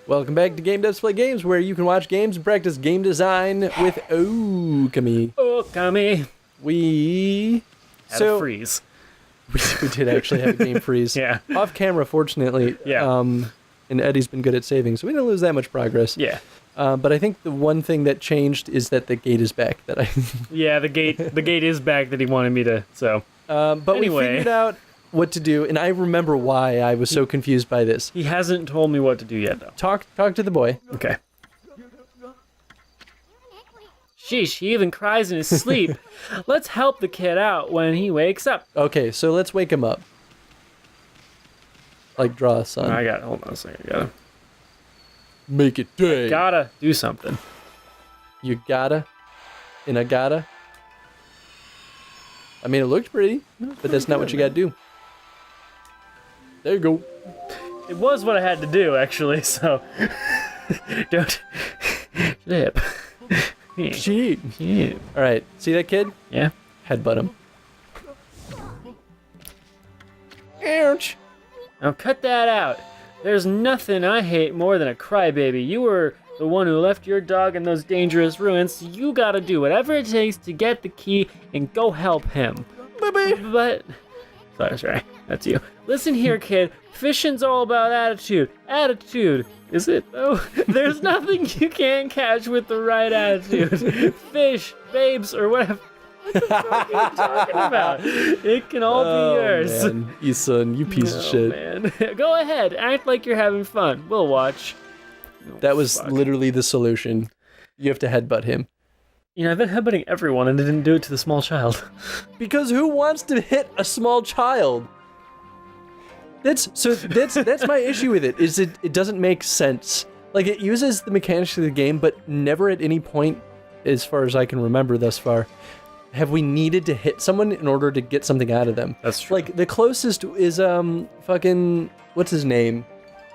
Welcome back to Game Devs Play Games, where you can watch games and practice game design with Ōkami. Ōkami. We Had a freeze. We did actually have a game freeze. Yeah. Off camera, fortunately. Yeah. And Eddie's been good at saving, so we didn't lose that much progress. Yeah. But I think the one thing that changed is that the gate is back. Yeah, the gate is back that he wanted me to. So. But Anyway. we figured out what to do, and I remember why I was so confused by this. He hasn't told me what to do yet, though. Talk to the boy. Okay. Sheesh, he even cries in his sleep. Let's help the kid out when he wakes up. Okay, so let's wake him up. Like draw a sun. Hold on a second. I gotta Make it day. do something. You gotta, and I gotta. I mean, it looked pretty, but that's not what you gotta do. There you go. It was what I had to do, actually, so. Don't. Flip. Gee. Yeah. Alright, see that kid? Yeah. Headbutt him. Ouch. Now cut that out. There's nothing I hate more than a crybaby. You were the one who left your dog in those dangerous ruins, so you gotta do whatever it takes to get the key and go help him. But... Sorry, that's you. Listen here, kid. Fishing's all about attitude. Attitude. Is it, though? There's nothing you can't catch with the right attitude. Fish, babes, or whatever. What the fuck are you talking about? It can all be yours. Man. Isun, you piece of shit. Man. Go ahead. Act like you're having fun. We'll watch. That was literally the solution. You have to headbutt him. You know, I've been headbutting everyone and I didn't do it to the small child. Because who wants to hit a small child? That's my issue with it, is it doesn't make sense. Like, it uses the mechanics of the game, but never at any point, as far as I can remember thus far, have we needed to hit someone in order to get something out of them. That's true. Like, the closest is, fucking, what's his name?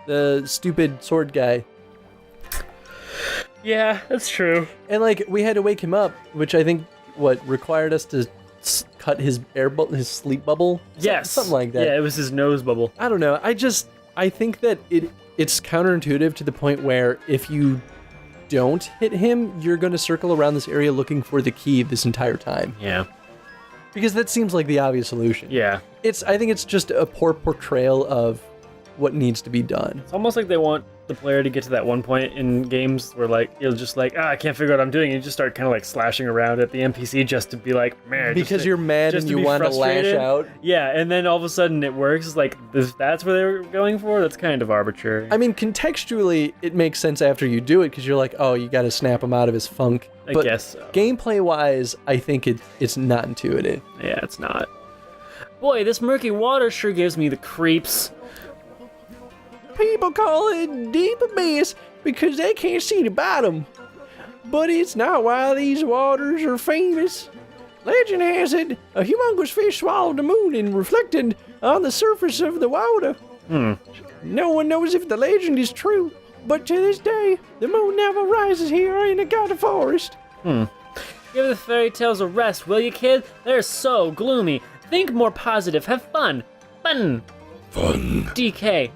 The stupid sword guy. Yeah, that's true. And, like, we had to wake him up, which I think, required us to cut his his sleep bubble? Yes. Something like that. Yeah, it was his nose bubble. I don't know. I think that it's counterintuitive to the point where if you don't hit him, you're going to circle around this area looking for the key this entire time. Yeah. Because that seems like the obvious solution. Yeah. I think it's just a poor portrayal of what needs to be done. It's almost like they want the player to get to that one point in games where, like, you'll just like, I can't figure out what I'm doing. You just start kind of like slashing around at the NPC just to be like, man. Because you're mad and you want to lash out. Yeah, and then all of a sudden it works. It's like, that's what they're going for? That's kind of arbitrary. I mean, contextually, it makes sense after you do it because you're like, oh, you got to snap him out of his funk. I guess so. Gameplay-wise, I think it's not intuitive. Yeah, it's not. Boy, this murky water sure gives me the creeps. People call it deep abyss because they can't see the bottom. But it's not why these waters are famous. Legend has it, a humongous fish swallowed the moon and reflected on the surface of the water. No one knows if the legend is true, but to this day, the moon never rises here in the God Forest. Give the fairy tales a rest, will you, kid? They're so gloomy. Think more positive. Have fun. Fun. DK.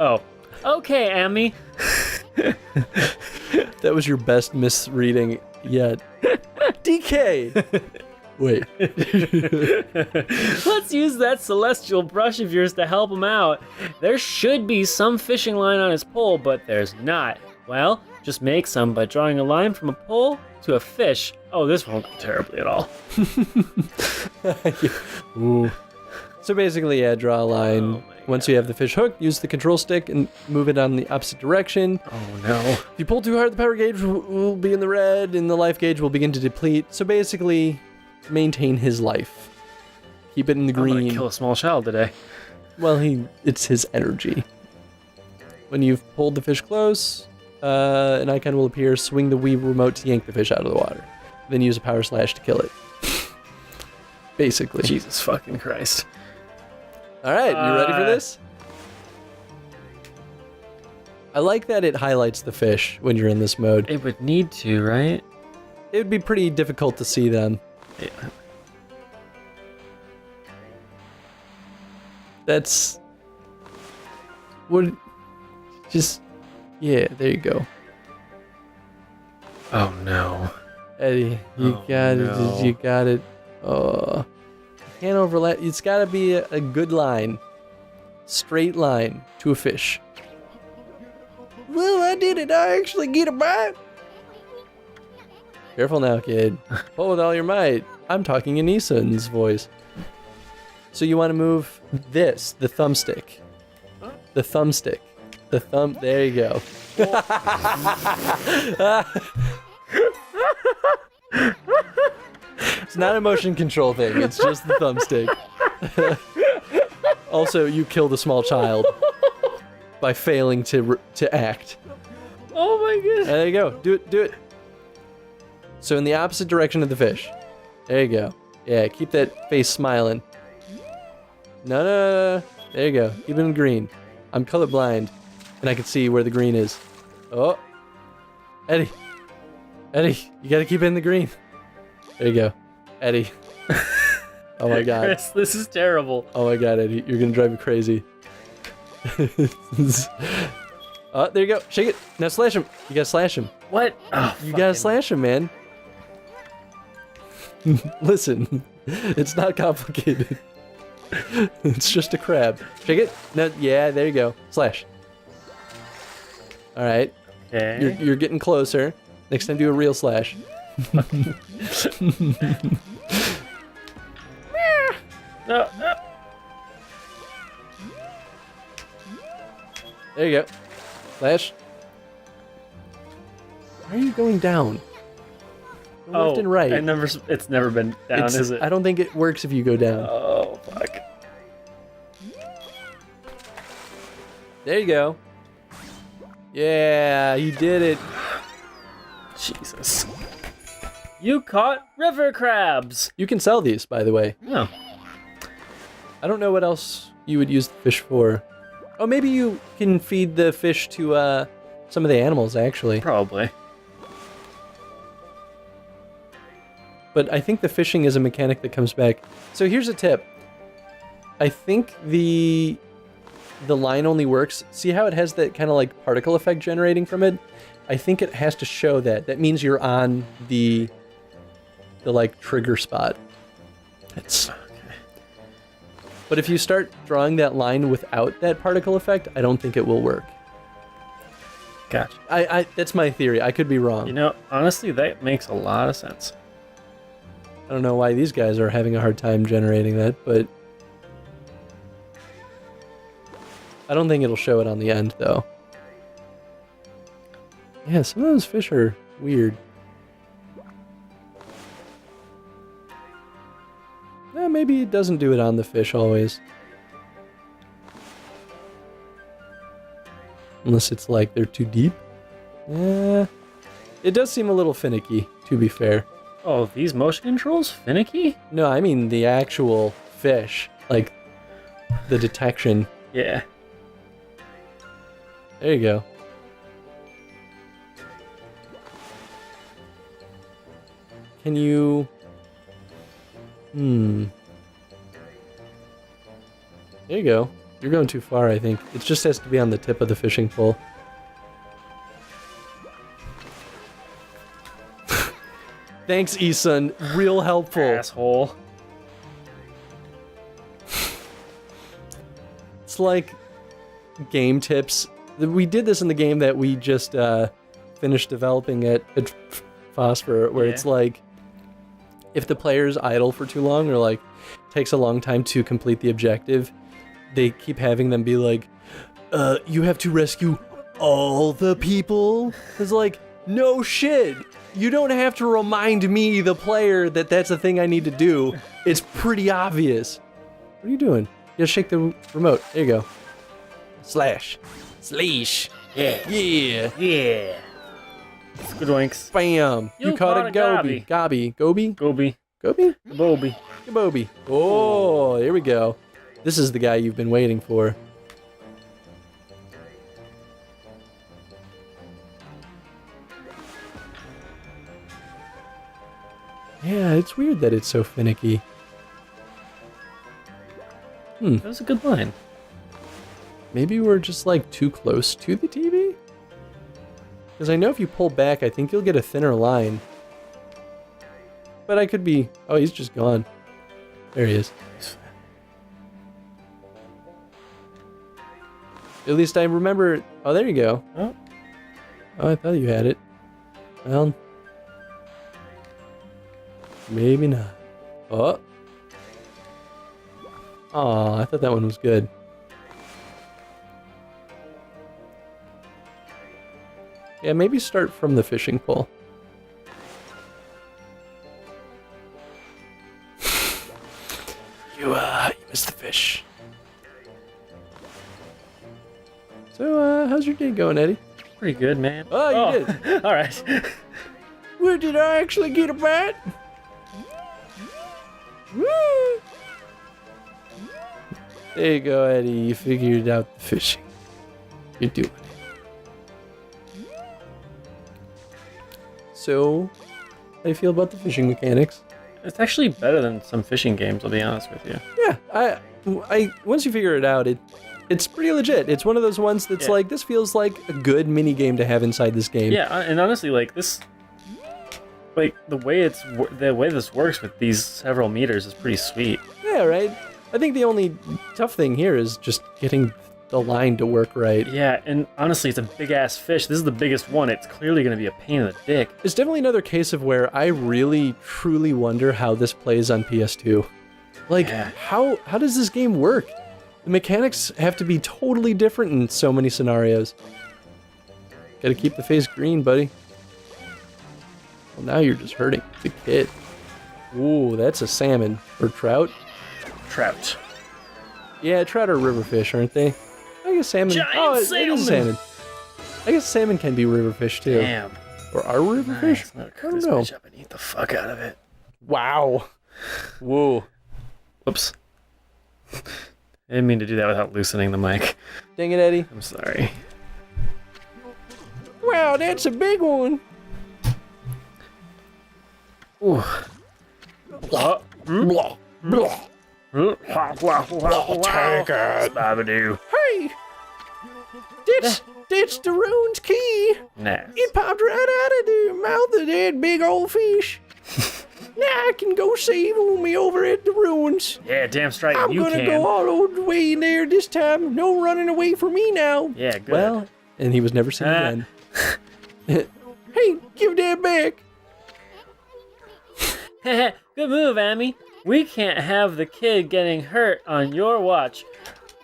Oh. Okay, Amy. That was your best misreading yet. DK! Wait. Let's use that celestial brush of yours to help him out. There should be some fishing line on his pole, but there's not. Well, just make some by drawing a line from a pole to a fish. Oh, this won't go terribly at all. Ooh. So basically, yeah, draw a line. Once you have the fish hooked, use the control stick and move it on the opposite direction. Oh no. If you pull too hard, the power gauge will be in the red and the life gauge will begin to deplete. So basically, maintain his life. Keep it in the green. I'm gonna kill a small child today. Well, it's his energy. When you've pulled the fish close, an icon will appear. Swing the Wii remote to yank the fish out of the water. Then use a power slash to kill it. Basically. Jesus fucking Christ. All right, you ready for this? I like that it highlights the fish when you're in this mode. It would need to, right? It would be pretty difficult to see them. Yeah. That's... What... Just... Yeah, there you go. Oh no. Eddie, you Oh, got no. it. You got it. Oh, can't overlap. It's got to be a good line, straight line to a fish. Well, I did it. I actually get a bite. Careful now, kid. Pull with all your might. I'm talking in Eason's voice. So you want to move this, the thumbstick. The thumbstick. The thumb. There you go. It's not a motion control thing. It's just the thumbstick. Also, you killed a small child by failing to act. Oh my goodness. There you go. Do it. Do it. So in the opposite direction of the fish. There you go. Yeah, keep that face smiling. No. There you go. Keep it in green. I'm colorblind, and I can see where the green is. Oh. Eddie, you gotta keep it in the green. There you go. Eddie. Oh my god. Chris, this is terrible. Oh my god, Eddie. You're gonna drive me crazy. Oh, there you go. Shake it. Now slash him. You gotta slash him. What? Oh, You gotta slash him, man. Listen, it's not complicated. It's just a crab. Shake it. No, yeah, there you go. Slash. All right. Okay. You're getting closer. Next time, do a real slash. No. There you go. Slash. Why are you going down? Go left and right. It's never been down, is it? I don't think it works if you go down. Oh, fuck. There you go. Yeah, you did it. Jesus. You caught river crabs. You can sell these, by the way. No. I don't know what else you would use the fish for. Oh, maybe you can feed the fish to some of the animals, actually. Probably. But I think the fishing is a mechanic that comes back. So here's a tip. I think the line only works. See how it has that kind of like particle effect generating from it? I think it has to show that. That means you're on the like trigger spot. It's okay. But if you start drawing that line without that particle effect, I don't think it will work. Gotcha. I that's my theory. I could be wrong. You know, honestly, that makes a lot of sense. I don't know why these guys are having a hard time generating that, but I don't think it'll show it on the end, though. Yeah, some of those fish are weird. Maybe it doesn't do it on the fish always. Unless it's like they're too deep. Yeah, it does seem a little finicky, to be fair. Oh, these motion controls? Finicky? No, I mean the actual fish. Like, the detection. Yeah. There you go. Can you... There you go. You're going too far, I think. It just has to be on the tip of the fishing pole. Thanks, Isun. Real helpful. Asshole. It's like game tips. We did this in the game that we just finished developing at Phosphor, where it's like, if the player's idle for too long or like takes a long time to complete the objective, they keep having them be like, you have to rescue all the people? It's like, no shit. You don't have to remind me, the player, that that's a thing I need to do. It's pretty obvious. What are you doing? You gotta shake the remote. There you go. Slash. Slash. Yeah. Yeah. Yeah. Squidwinks. Bam. You caught a goby. Goby. Goby? Goby. Goby? Boby. Gaboby. Oh, here we go. This is the guy you've been waiting for. Yeah, it's weird that it's so finicky. That was a good line. Maybe we're just like too close to the TV? Because I know if you pull back, I think you'll get a thinner line. But I could be... Oh, he's just gone. There he is. At least I remember... Oh, there you go. Oh. Oh, I thought you had it. Well... Maybe not. Oh. Aw, I thought that one was good. Yeah, maybe start from the fishing pole. You missed the fish. So, how's your day going, Eddie? Pretty good, man. Oh, you did. All right. Well, did I actually get a bite? Woo! There you go, Eddie. You figured out the fishing. You're doing it. So, how do you feel about the fishing mechanics? It's actually better than some fishing games, I'll be honest with you. Yeah, I once you figure it out, it's pretty legit. It's one of those ones that's like, this feels like a good mini game to have inside this game. Yeah, and honestly, like this, like the way this works with these several meters is pretty sweet. Yeah, right. I think the only tough thing here is just getting the line to work right. Yeah, and honestly, it's a big ass fish. This is the biggest one. It's clearly going to be a pain in the dick. It's definitely another case of where I really, truly wonder how this plays on PS2. Like, how does this game work? The mechanics have to be totally different in so many scenarios. Gotta keep the face green, buddy. Well, now you're just hurting the kid. Ooh, that's a salmon. Or trout? Trout. Yeah, trout are river fish, aren't they? I guess salmon... Giant it is salmon. I guess salmon can be river fish, too. Damn. Or are river fish? I'm gonna I cook don't this know. bitch up and eat the fuck out of it. Wow. Whoa. Whoops. I didn't mean to do that without loosening the mic. Dang it, Eddie. I'm sorry. Wow, that's a big one. Ooh. Blah. Blah. Blah. Take it. Babadoo. Hey! That's the rune's key. Nah. It popped right out of the mouth of that big old fish. Now I can go save me over at the ruins. Yeah, damn straight I'm you gonna can. go all the way in there this time. No running away from me now. Yeah, good. Well, and he was never seen again. Hey, give that back. Good move, Amy. We can't have the kid getting hurt on your watch.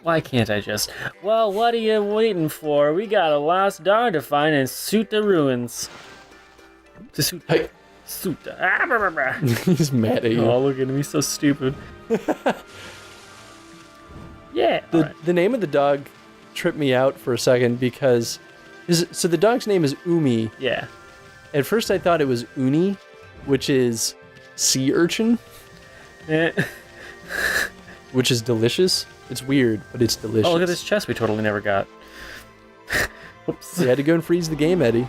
Why can't I just? Well, what are you waiting for? We got a lost dog to find and suit the ruins. To suit. Hey. Suit. The... He's mad at you. Oh, look at me, so stupid. Yeah. The name of the dog tripped me out for a second because... So the dog's name is Umi. Yeah. At first I thought it was Uni, which is sea urchin, which is delicious. It's weird, but it's delicious. Oh, look at this chest we totally never got. Whoops. You had to go and freeze the game, Eddie,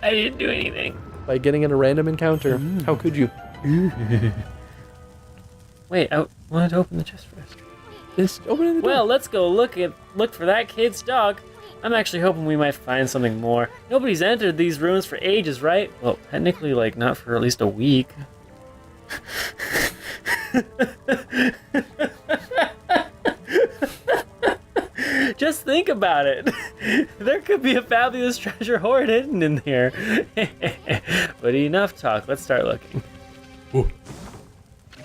I didn't do anything. by getting in a random encounter. How could you? Wait, I wanted to open the chest first. Just open the door. Well, let's go look for that kid's dog. I'm actually hoping we might find something more. Nobody's entered these ruins for ages, right? Well, technically, like, not for at least a week. Just think about it. There could be a fabulous treasure hoard hidden in here. But enough talk. Let's start looking.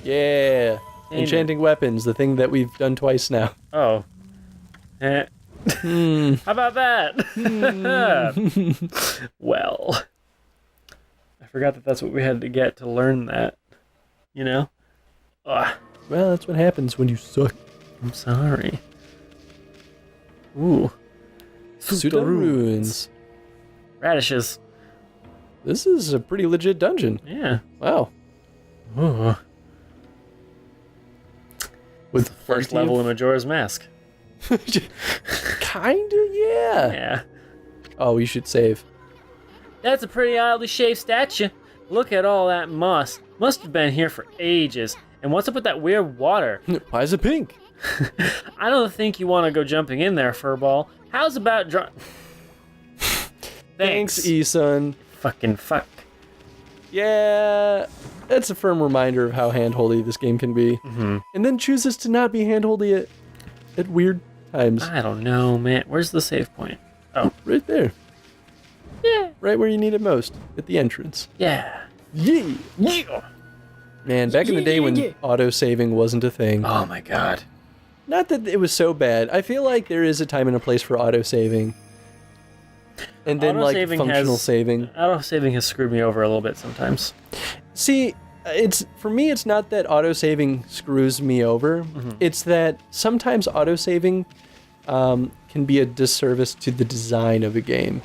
Yeah. Amen. Enchanting weapons, the thing that we've done twice now. Oh. How about that? Well, I forgot that that's what we had to get to learn that. You know? Ugh. Well, that's what happens when you suck. I'm sorry. Ooh. Suda ruins. Radishes. This is a pretty legit dungeon. Yeah. Wow. Ooh. With First level in Majora's Mask. Kinda, yeah. Yeah. Oh, you should save. That's a pretty oddly shaped statue. Look at all that moss. Must have been here for ages. And what's up with that weird water? Why is it pink? I don't think you want to go jumping in there, Furball. How's about Thanks. Esun. Fucking fuck. Yeah, that's a firm reminder of how handholdy this game can be. Mm-hmm. And then chooses to not be handholdy at weird times. I don't know, man. Where's the save point? Oh. Right there. Yeah. Right where you need it most, at the entrance. Yeah. Yeah. Yeah. Man, back in the day when auto-saving wasn't a thing. Oh my god. Not that it was so bad. I feel like there is a time and a place for auto-saving. And then, like, functional saving. Auto-saving has screwed me over a little bit sometimes. See, for me, it's not that auto-saving screws me over. Mm-hmm. It's that sometimes auto-saving can be a disservice to the design of a game.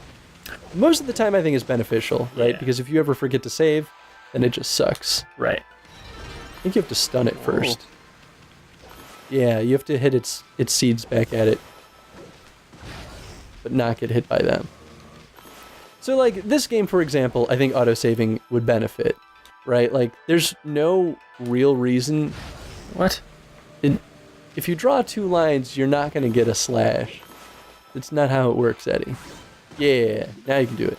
Most of the time, I think it's beneficial, right? Yeah. Because if you ever forget to save, then it just sucks. Right. I think you have to stun it first. Yeah, you have to hit its seeds back at it, but not get hit by them. So, like, this game, for example, I think autosaving would benefit, right? Like, there's no real reason. What? If you draw 2 lines, you're not going to get a slash. That's not how it works, Eddie. Yeah, now you can do it.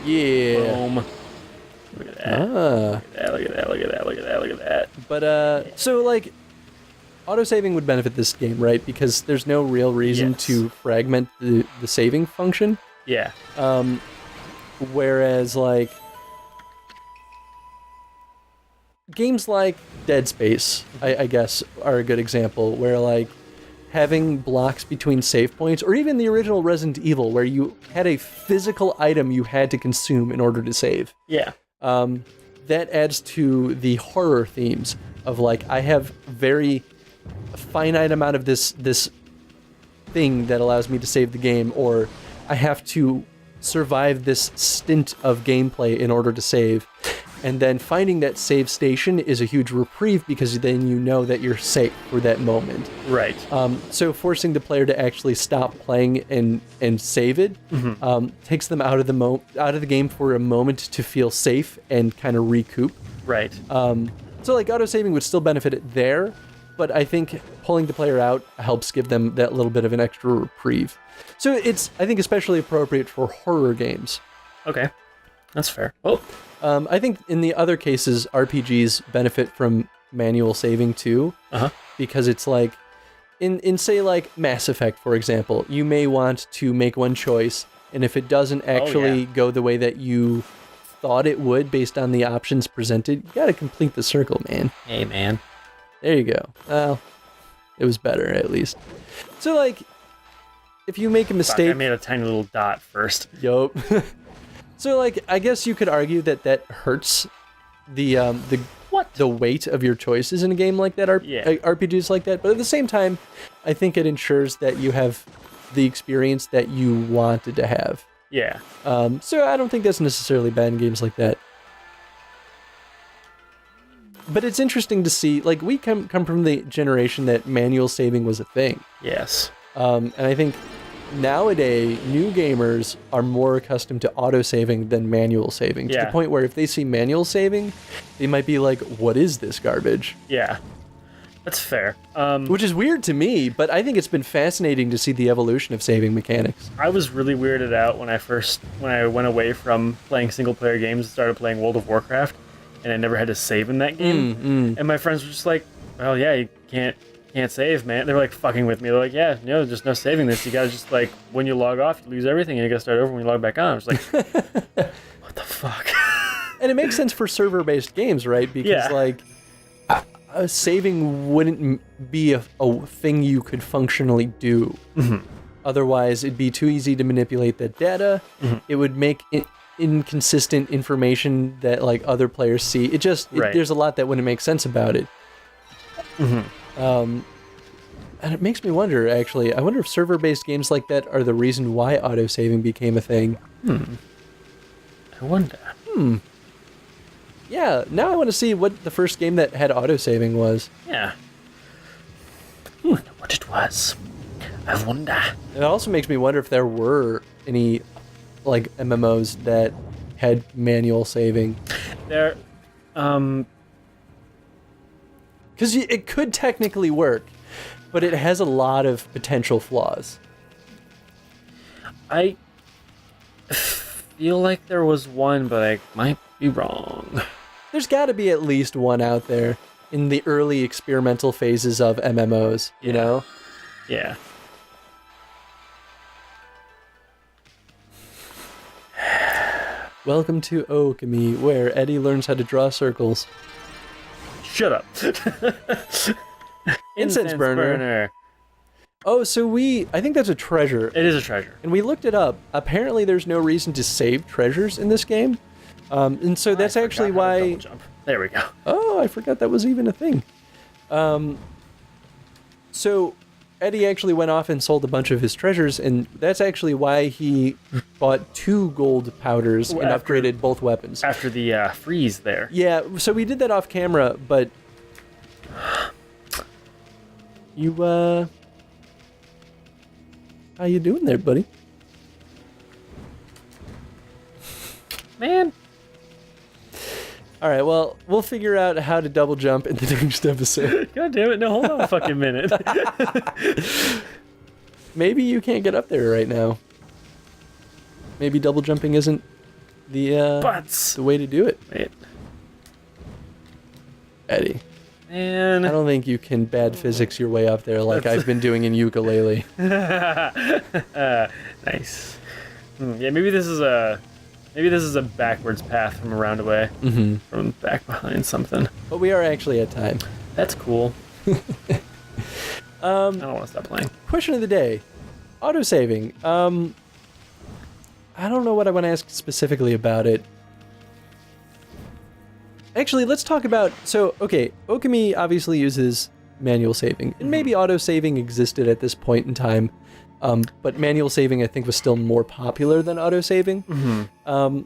Yeah. Boom. Look at that. Look at that, look at that, look at that, look at that, look at that. But, so, like, autosaving would benefit this game, right? Because there's no real reason to fragment the saving function. Yeah. Whereas, like, games like Dead Space, I guess, are a good example, where, like, having blocks between save points, or even the original Resident Evil, where you had a physical item you had to consume in order to save. Yeah. That adds to the horror themes of, like, I have very finite amount of this thing that allows me to save the game, or I have to survive this stint of gameplay in order to save. And then finding that save station is a huge reprieve because then you know that you're safe for that moment. Right. So forcing the player to actually stop playing and save it takes them out of the game for a moment to feel safe and kind of recoup. Right. So like auto-saving would still benefit it there, but I think pulling the player out helps give them that little bit of an extra reprieve. So it's, I think, especially appropriate for horror games. Okay. That's fair. Oh. I think in the other cases, RPGs benefit from manual saving too, because it's like, in say like Mass Effect, for example, you may want to make one choice, and if it doesn't actually go the way that you thought it would based on the options presented, you gotta complete the circle, man. Hey, man. There you go. Well, it was better at least. So like, if you make a mistake, Fuck, I made a tiny little dot first. Yup. So, like, I guess you could argue that hurts the weight of your choices in a game like that, RPGs like that. But at the same time, I think it ensures that you have the experience that you wanted to have. Yeah. So I don't think that's necessarily bad in games like that. But it's interesting to see, like, we come from the generation that manual saving was a thing. Yes. And I think nowadays, new gamers are more accustomed to auto-saving than manual saving, to the point where if they see manual saving, they might be like, what is this garbage? Yeah, that's fair. Which is weird to me, but I think it's been fascinating to see the evolution of saving mechanics. I was really weirded out when I went away from playing single-player games and started playing World of Warcraft, and I never had to save in that game. And my friends were just like, well, yeah, you can't save, man. They were like fucking with me. They're like, yeah, no, there's no saving this. You gotta just, like, when you log off, you lose everything and you gotta start over when you log back on. I was like, what the fuck? And it makes sense for server-based games, right? Because like, saving wouldn't be a thing you could functionally do. Otherwise, it'd be too easy to manipulate that data. It would make inconsistent information that, like, other players see. There's a lot that wouldn't make sense about it. And it makes me wonder, actually, I wonder if server-based games like that are the reason why auto-saving became a thing. I wonder. Yeah, now I want to see what the first game that had auto-saving was. Yeah. I wonder what it was. I wonder. It also makes me wonder if there were any, like, MMOs that had manual saving. There, Because it could technically work, but it has a lot of potential flaws. I feel like there was one, but I might be wrong. There's got to be at least one out there in the early experimental phases of MMOs, you know? Yeah. Welcome to Ōkami, where Eddie learns how to draw circles. Shut up. Incense burner. Oh, so I think that's a treasure. It is a treasure. And we looked it up. Apparently there's no reason to save treasures in this game. And so that's actually why... Jump. There we go. Oh, I forgot that was even a thing. So Eddie actually went off and sold a bunch of his treasures, and that's actually why he bought 2 gold powders and upgraded both weapons. After the freeze there. Yeah, so we did that off camera, but... How you doing there, buddy? Man. All right, well, we'll figure out how to double jump in the next episode. God damn it, no, hold on a fucking minute. Maybe you can't get up there right now. Maybe double jumping isn't the way to do it. Wait. Eddie. Man. I don't think you can bad physics your way up there like I've been doing in ukulele. Nice. Yeah, maybe this is a backwards path from around away. Mm-hmm. From back behind something. But we are actually at time. That's cool. I don't want to stop playing. Question of the day. Autosaving. I don't know what I want to ask specifically about it. Actually, let's talk about... So, okay, Ōkami obviously uses manual saving. And maybe auto-saving existed at this point in time. But manual saving, I think, was still more popular than auto-saving. Mm-hmm.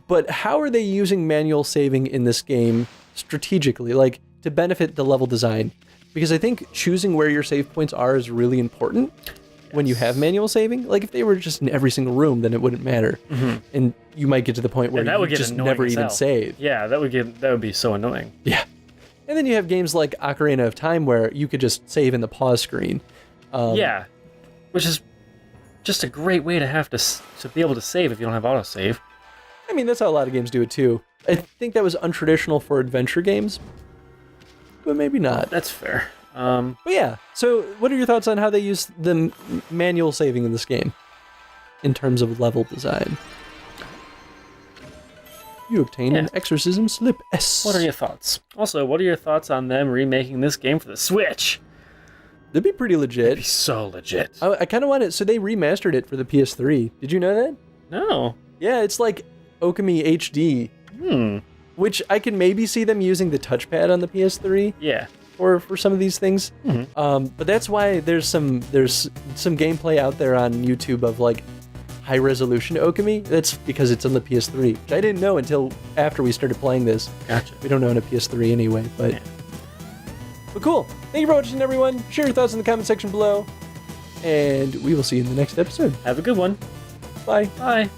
But how are they using manual saving in this game strategically, like, to benefit the level design? Because I think choosing where your save points are is really important when you have manual saving. Like, if they were just in every single room, then it wouldn't matter. Mm-hmm. And you might get to the point where you just never even save. Yeah, that would be so annoying. Yeah. And then you have games like Ocarina of Time where you could just save in the pause screen. Yeah. Which is just a great way to have to be able to save if you don't have autosave. I mean, that's how a lot of games do it too. I think that was untraditional for adventure games, but maybe not. That's fair. But yeah, so what are your thoughts on how they use the manual saving in this game in terms of level design? You obtain an exorcism slip S. What are your thoughts? Also, what are your thoughts on them remaking this game for the Switch? That'd be pretty legit. It'd be so legit. I kind of want it. So they remastered it for the PS3. Did you know that? No. Yeah, it's like Ōkami HD. Which I can maybe see them using the touchpad on the PS3. Yeah. For some of these things. Mm-hmm. But that's why there's some gameplay out there on YouTube of like high resolution Ōkami. That's because it's on the PS3, which I didn't know until after we started playing this. Gotcha. We don't own a PS3 anyway, but... Yeah. But cool. Thank you for watching, everyone. Share your thoughts in the comment section below. And we will see you in the next episode. Have a good one. Bye. Bye.